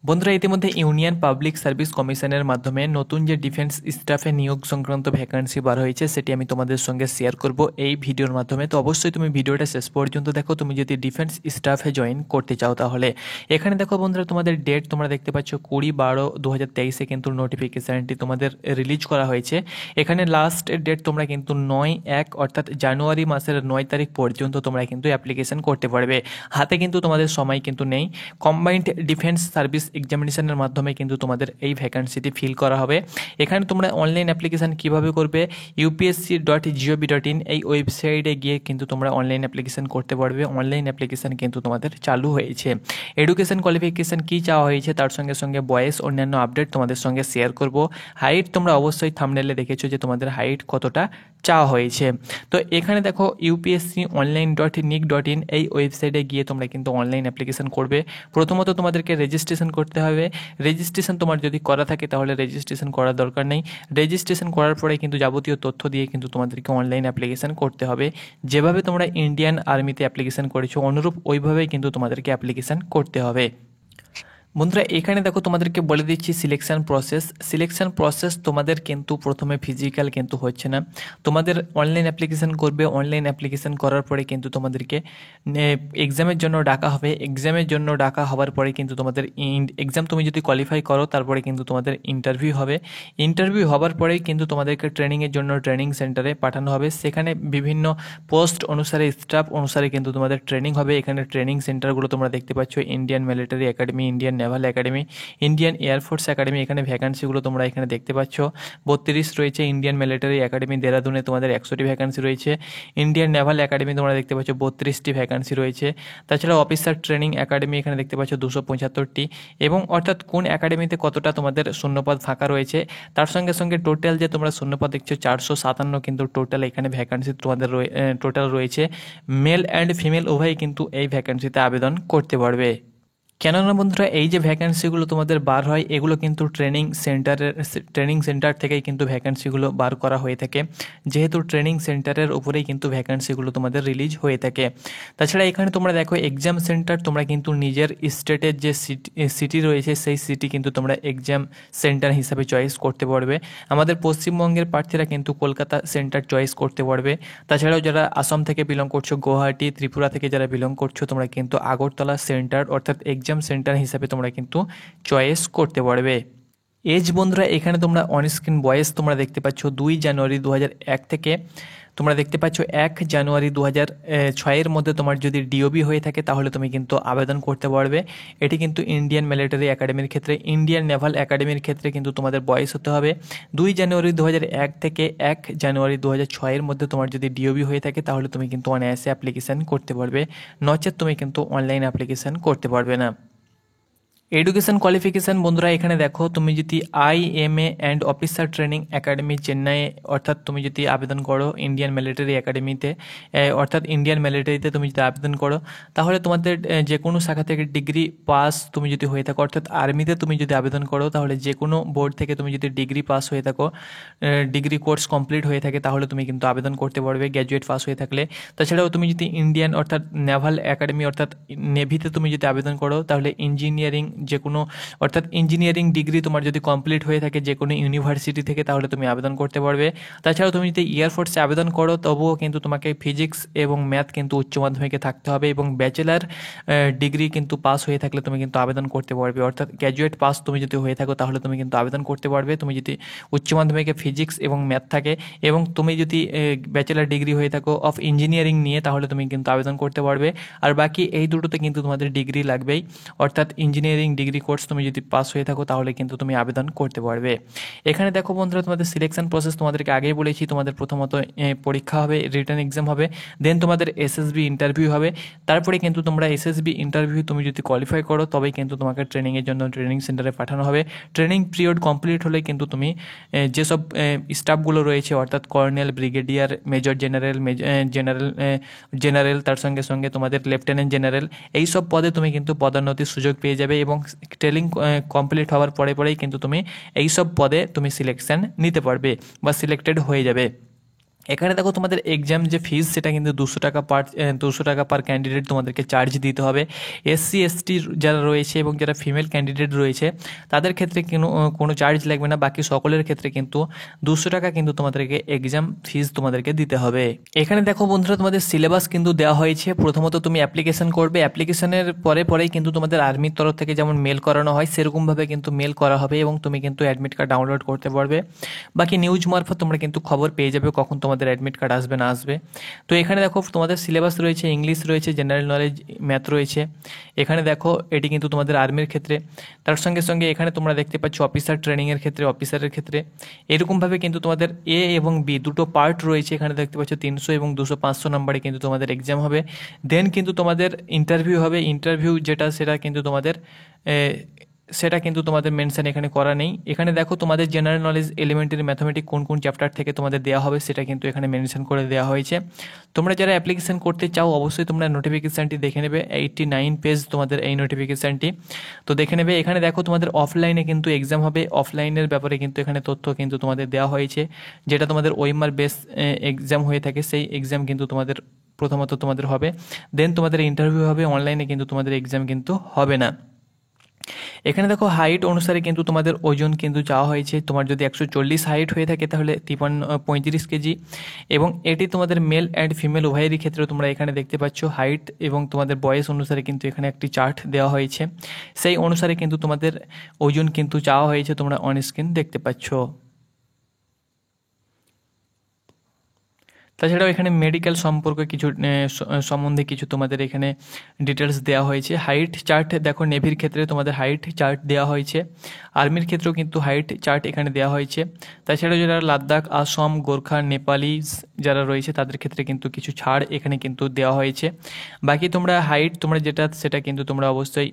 বন্ধুরা, ইতিমধ্যে union public service কমিশনের মাধ্যমে নতুন যে ডিফেন্স স্টাফে নিয়োগ সংক্রান্ত ভ্যাকান্সি বার হয়েছে সেটি আমি তোমাদের সঙ্গে শেয়ার করব এই ভিডিওর মাধ্যমে। তো অবশ্যই তুমি ভিডিওটা শেষ পর্যন্ত দেখো। তুমি যদি ডিফেন্স স্টাফে জয়েন করতে চাও তাহলে এখানে দেখো বন্ধুরা, তোমাদের ডেট তোমরা দেখতে পাচ্ছ 20/12/2023 কিন্তু নোটিফিকেশানটি তোমাদের রিলিজ করা হয়েছে। এখানে লাস্ট ডেট তোমরা কিন্তু 9/1 অর্থাৎ জানুয়ারি মাসের 9 তারিখ পর্যন্ত তোমরা কিন্তু অ্যাপ্লিকেশন করতে পারবে। হাতে কিন্তু তোমাদের সময় কিন্তু নেই। কম্বাইন্ড ডিফেন্স সার্ভিস এক্সামিনেশনের মাধ্যমে কিন্তু তোমাদের এই ভ্যাকান্সিটি ফিল করা হবে। এখানে তোমরা অনলাইন অ্যাপ্লিকেশান কীভাবে করবে, upsc.gov.in এই ওয়েবসাইটে গিয়ে কিন্তু তোমরা অনলাইন অ্যাপ্লিকেশান করতে পারবে। অনলাইন অ্যাপ্লিকেশান কিন্তু তোমাদের চালু হয়েছে। এডুকেশন কোয়ালিফিকেশান কী চাওয়া হয়েছে তার সঙ্গে সঙ্গে বয়স অন্যান্য আপডেট তোমাদের সঙ্গে শেয়ার করব। হাইট তোমরা অবশ্যই থাম্বনেলে দেখেছো যে তোমাদের হাইট কতটা চাওয়া হয়েছে। তো এখানে দেখো upsconline.nic.in এই ওয়েবসাইটে গিয়ে তোমরা কিন্তু অনলাইন অ্যাপ্লিকেশান করবে। প্রথমত তোমাদেরকে রেজিস্ট্রেশন করতে হবে। রেজিস্ট্রেশন তোমার যদি করা থাকে তাহলে রেজিস্ট্রেশন করার দরকার নেই। রেজিস্ট্রেশন করার পরে কিন্তু যাবতীয় তথ্য দিয়ে কিন্তু তোমাদেরকে অনলাইন অ্যাপ্লিকেশান করতে হবে। যেভাবে তোমরা ইন্ডিয়ান আর্মিতে অ্যাপ্লিকেশান করেছো অনুরূপ ওইভাবেই কিন্তু তোমাদেরকে অ্যাপ্লিকেশান করতে হবে। বন্ধুরা, এখানে দেখো তোমাদেরকে বলে দিচ্ছি সিলেকশন প্রসেস তোমাদের কিন্তু প্রথমে ফিজিক্যাল কিন্তু হচ্ছে না। তোমাদের অনলাইন অ্যাপ্লিকেশান করবে। অনলাইন অ্যাপ্লিকেশান করার পরে কিন্তু তোমাদেরকে এক্সামের জন্য ডাকা হবে। এক্সামের জন্য ডাকা হওয়ার পরে কিন্তু তোমাদের এক্সাম তুমি যদি কোয়ালিফাই করো তারপরে কিন্তু তোমাদের ইন্টারভিউ হবে। ইন্টারভিউ হওয়ার পরেই কিন্তু তোমাদেরকে ট্রেনিংয়ের জন্য ট্রেনিং সেন্টারে পাঠানো হবে। সেখানে বিভিন্ন পোস্ট অনুসারে স্টাফ অনুসারে কিন্তু তোমাদের ট্রেনিং হবে। এখানে ট্রেনিং সেন্টারগুলো তোমরা দেখতে পাচ্ছ, Indian military academy, Indian Naval academy, Indian air force academy. এখানে ভ্যাকান্সিগুলো তোমরা এখানে দেখতে পাচ্ছ 32 রয়েছে। ইন্ডিয়ান মিলিটারি একাডেমি দেরাদুনে তোমাদের 100টি ভ্যাকান্সি রয়েছে। ইন্ডিয়ান নেভাল একাডেমি তোমরা দেখতে পাচ্ছ 32টি ভ্যাকান্সি রয়েছে। তাছাড়া অফিসার ট্রেনিং একাডেমি এখানে দেখতে পাচ্ছ 275টি। এবং অর্থাৎ কোন একাডেমিতে কতটা তোমাদের শূন্যপদ ফাঁকা রয়েছে তার সঙ্গে সঙ্গে টোটাল যে তোমরা শূন্যপদ দেখছো 457 কিন্তু টোটাল এখানে ভ্যাকান্সি তোমাদের টোটাল রয়েছে। মেল অ্যান্ড ফিমেল উভয়ই কিন্তু এই ভ্যাকান্সিতে আবেদন করতে পারবে। কেননা বন্ধুরা, এই যে ভ্যাকান্সিগুলো তোমাদের বার হয় এগুলো কিন্তু ট্রেনিং সেন্টার থেকেই কিন্তু ভ্যাকান্সিগুলো বার করা হয়ে থাকে। যেহেতু ট্রেনিং সেন্টারের উপরেই কিন্তু ভ্যাকান্সিগুলো তোমাদের রিলিজ হয়ে থাকে। তাছাড়া এখানে তোমরা দেখো এক্সাম সেন্টার তোমরা কিন্তু নিজের স্টেটের যে সিটি রয়েছে সেই সিটি কিন্তু তোমরা এক্সাম সেন্টার হিসাবে চয়েস করতে পারবে। আমাদের পশ্চিমবঙ্গের প্রার্থীরা কিন্তু কলকাতা সেন্টার চয়েস করতে পারবে। তাছাড়াও যারা আসাম থেকে বিলং করছো, গুয়াহাটি, ত্রিপুরা থেকে যারা বিলং করছো তোমরা কিন্তু আগরতলা সেন্টার অর্থাৎ এক্সাম সেন্টার হিসাবে তোমরা কিন্তু চয়েস করতে পারবে। এজ বন্ধুরা, এখানে তোমরা অনস্ক্রিন বয়স তোমরা দেখতে পাচ্ছ 2 জানুয়ারি 2001 থেকে তোমরা দেখতে পাচ্ছ 1 জানুয়ারি 2006 মধ্যে তোমার যদি ডিওবি হয়ে থাকে তাহলে তুমি কিন্তু আবেদন করতে পারবে। এটি কিন্তু ইন্ডিয়ান মিলিটারি একাডেমির ক্ষেত্রে। ইন্ডিয়ান নেভাল একাডেমির ক্ষেত্রে কিন্তু তোমাদের বয়স হতে হবে 2 জানুয়ারি 2001 থেকে 1 জানুয়ারি 2006 মধ্যে তোমার যদি ডিওবি হয়ে থাকে তাহলে তুমি কিন্তু অনায়াসে অ্যাপ্লিকেশান করতে পারবে। নচেত তুমি কিন্তু অনলাইন অ্যাপ্লিকেশান করতে পারবে না। এডুকেশন কোয়ালিফিকেশান বন্ধুরা, এখানে দেখো তুমি যদি IMA and officer training academy Chennai অর্থাৎ তুমি যদি আবেদন করো ইন্ডিয়ান মিলিটারি একাডেমিতে অর্থাৎ ইন্ডিয়ান মিলিটারিতে তুমি যদি আবেদন করো তাহলে তোমাদের যে কোনো শাখা থেকে ডিগ্রি পাস তুমি যদি হয়ে থাকো, অর্থাৎ আর্মিতে তুমি যদি আবেদন করো তাহলে যে কোনো বোর্ড থেকে তুমি যদি ডিগ্রি পাস হয়ে থাকো, ডিগ্রি কোর্স কমপ্লিট হয়ে থাকে তাহলে তুমি কিন্তু আবেদন করতে পারবে গ্র্যাজুয়েট পাস হয়ে থাকলে। তাছাড়াও তুমি যদি ইন্ডিয়ান অর্থাৎ নেভাল একাডেমি অর্থাৎ নেভিতে তুমি যদি আবেদন করো তাহলে ইঞ্জিনিয়ারিং যে কোনো অর্থাৎ ইঞ্জিনিয়ারিং ডিগ্রি তোমার যদি কমপ্লিট হয়ে থাকে যে কোনো ইউনিভার্সিটি থেকে তাহলে তুমি আবেদন করতে পারবে। তাছাড়াও তুমি যদি এয়ারফোর্সে আবেদন করো তবুও কিন্তু তোমাকে ফিজিক্স এবং ম্যাথ কিন্তু উচ্চ মাধ্যমিকে থাকতে হবে এবং ব্যাচেলার ডিগ্রি কিন্তু পাস হয়ে থাকলে তুমি কিন্তু আবেদন করতে পারবে। অর্থাৎ গ্র্যাজুয়েট পাস তুমি যদি হয়ে থাকো তাহলে তুমি কিন্তু আবেদন করতে পারবে। তুমি যদি উচ্চ মাধ্যমিকে ফিজিক্স এবং ম্যাথ থাকে এবং তুমি যদি ব্যাচেলার ডিগ্রি হয়ে থাকো অফ ইঞ্জিনিয়ারিং নিয়ে তাহলে তুমি কিন্তু আবেদন করতে পারবে। আর বাকি এই দুটোতে কিন্তু তোমাদের ডিগ্রি লাগবেই, অর্থাৎ ইঞ্জিনিয়ারিং ডিগ্রি কোর্স তুমি যদি পাস হয়ে থাকো তাহলে কিন্তু তুমি আবেদন করতে পারবে। এখানে দেখো বন্ধুরা, তোমাদের সিলেকশন প্রসেস তোমাদেরকে আগেই বলেছি। তোমাদের প্রথমত পরীক্ষা হবে, রিটেন এক্সাম হবে, দেন তোমাদের SSB ইন্টারভিউ হবে। তারপরে কিন্তু তোমরা SSB ইন্টারভিউ তুমি যদি কোয়ালিফাই করো তবেই কিন্তু তোমাকে ট্রেনিংয়ের জন্য ট্রেনিং সেন্টারে পাঠানো হবে। ট্রেনিং পিরিয়ড কমপ্লিট হলে কিন্তু তুমি যেসব স্টাফগুলো রয়েছে অর্থাৎ colonel, brigadier, major general, general তার সঙ্গে সঙ্গে তোমাদের লেফটেন্যান্ট জেনারেল এই সব পদে তুমি কিন্তু পদোন্নতির সুযোগ পেয়ে যাবে এবং ট্রেনিং কমপ্লিট হওয়ার পরেই কিন্তু তুমি এই সব পদে তুমি সিলেকশন নিতে পারবে বা সিলেক্টেড হয়ে যাবে। এখানে দেখো তোমাদের এক্সাম যে ফিজ সেটা কিন্তু 200 টাকা পার ক্যান্ডিডেট তোমাদেরকে চার্জ দিতে হবে। এসসি এসটি যারা রয়েছে এবং যারা ফিমেল ক্যান্ডিডেট রয়েছে তাদের ক্ষেত্রে কোনো চার্জ লাগবে না, বাকি সকলের ক্ষেত্রে কিন্তু 200 টাকা কিন্তু তোমাদেরকে এক্সাম ফিজ তোমাদেরকে দিতে হবে। এখানে দেখো বন্ধুরা তোমাদের সিলেবাস কিন্তু দেওয়া হয়েছে। প্রথমত তুমি অ্যাপ্লিকেশন করবে, অ্যাপ্লিকেশনের পরেই কিন্তু তোমাদের আর্মির তরফ থেকে যেমন মেল করানো হয় সেরকমভাবে কিন্তু মেল করা হবে এবং তুমি কিন্তু অ্যাডমিট কার্ড ডাউনলোড করতে পারবে। বাকি নিউজ মারফত তোমরা কিন্তু খবর পেয়ে যাবে কখন তোমাদের অ্যাডমিট কার্ড আসবে না আসবে। তো এখানে দেখো তোমাদের সিলেবাস রয়েছে, ইংলিশ রয়েছে, জেনারেল নলেজ, ম্যাথ রয়েছে। এখানে দেখো এটি কিন্তু তোমাদের আর্মির ক্ষেত্রে। তার সঙ্গে সঙ্গে এখানে তোমরা দেখতে পাচ্ছ অফিসার ট্রেনিংয়ের ক্ষেত্রে, অফিসারের ক্ষেত্রে এরকমভাবে কিন্তু তোমাদের এ এবং বি দুটো পার্ট রয়েছে। এখানে দেখতে পাচ্ছ 300 এবং 200-500 নম্বরে কিন্তু তোমাদের এক্সাম হবে। দেন কিন্তু তোমাদের ইন্টারভিউ হবে। ইন্টারভিউ সেটা কিন্তু তোমাদের মেনশন এখানে করা নেই। এখানে দেখো তোমাদের জেনারেল নলেজ, এলিমেন্টারি ম্যাথমেটিক কোন কোন চ্যাপ্টার থেকে তোমাদের দেওয়া হবে সেটা কিন্তু এখানে মেনশন করে দেওয়া হয়েছে। তোমরা যারা অ্যাপ্লিকেশন করতে চাও অবশ্যই তোমরা নোটিফিকেশানটি দেখে নেবে। 89 পেজ তোমাদের এই নোটিফিকেশানটি, তো দেখে নেবে। এখানে দেখো তোমাদের অফলাইনে কিন্তু এক্সাম হবে। অফলাইনের ব্যাপারে কিন্তু এখানে তথ্য কিন্তু তোমাদের দেওয়া হয়েছে। যেটা তোমাদের ওএমআর বেস এক্সাম হয়ে থাকে সেই এক্সাম কিন্তু প্রথমত তোমাদের হবে। দেন তোমাদের ইন্টারভিউ হবে। অনলাইনে কিন্তু তোমাদের এক্সাম কিন্তু হবে না। এখানে দেখো হাইট অনুসারে কিন্তু তোমাদের ওজন কিন্তু চাওয়া হয়েছে। তোমার যদি 140 হাইট হয়ে থাকে তাহলে 35 কেজি, এবং এটি তোমাদের মেল অ্যান্ড ফিমেল উভয়েরই ক্ষেত্রে তোমরা এখানে দেখতে পাচ্ছ হাইট এবং তোমাদের বয়স অনুসারে কিন্তু এখানে একটি চার্ট দেওয়া হয়েছে। সেই অনুসারে কিন্তু তোমাদের ওজন কিন্তু চাওয়া হয়েছে, তোমরা অন স্ক্রিন দেখতে পাচ্ছ। তাছাড়াও এখানে মেডিকেল সম্বন্ধে কিছু তোমাদের এখানে ডিটেলস দেওয়া হয়েছে। হাইট চার্ট দেখো, নেভির ক্ষেত্রে তোমাদের হাইট চার্ট দেওয়া হয়েছে, আর্মির ক্ষেত্রেও কিন্তু হাইট চার্ট এখানে দেওয়া হয়েছে। তাছাড়াও যারা লাদাখ, আসাম, গোর্খা, নেপালি যারা রয়েছে তাদের ক্ষেত্রে কিন্তু কিছু ছাড় এখানে কিন্তু দেওয়া হয়েছে। বাকি তোমরা হাইট সেটা কিন্তু তোমরা অবশ্যই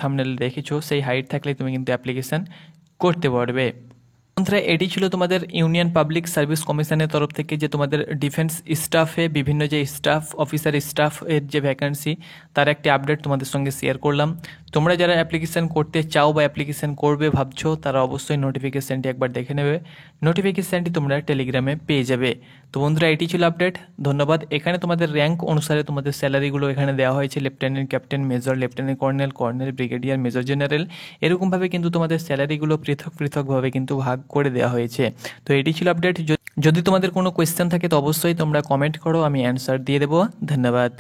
থাম্বনেলে দেখেছো, সেই হাইট থাকলে তুমি কিন্তু অ্যাপ্লিকেশান করতে পারবে। বন্ধুরা এটি ছিল তোমাদের ইউনিয়ন পাবলিক সার্ভিস কমিশনের তরফ থেকে যে তোমাদের ডিফেন্স স্টাফে বিভিন্ন যে অফিসার স্টাফ এর যে ভ্যাকেন্সি তার একটি আপডেট তোমাদের সঙ্গে শেয়ার করলাম। তোমরা যারা অ্যাপ্লিকেশান করতে চাও বা অ্যাপ্লিকেশান করবে ভাবছো তারা অবশ্যই নোটিফিকেশানটি একবার দেখে নেবে। নোটিফিকেশানটি তোমরা টেলিগ্রামে পেয়ে যাবে। তো বন্ধুরা এটি ছিল আপডেট, ধন্যবাদ। এখানে তোমাদের র্যাঙ্ক অনুসারে তোমাদের স্যালারিগুলো এখানে দেওয়া হয়েছে। Lieutenant, captain, major, lieutenant colonel, brigadier, major general এরকমভাবে কিন্তু তোমাদের স্যালারিগুলো পৃথকভাবে কিন্তু ভাগ করে দেওয়া হয়েছে। তো এটি ছিল আপডেট। যদি তোমাদের কোনো কোয়েশ্চেন থাকে তো অবশ্যই তোমরা কমেন্ট করো, আমি অ্যান্সার দিয়ে দেবো। ধন্যবাদ।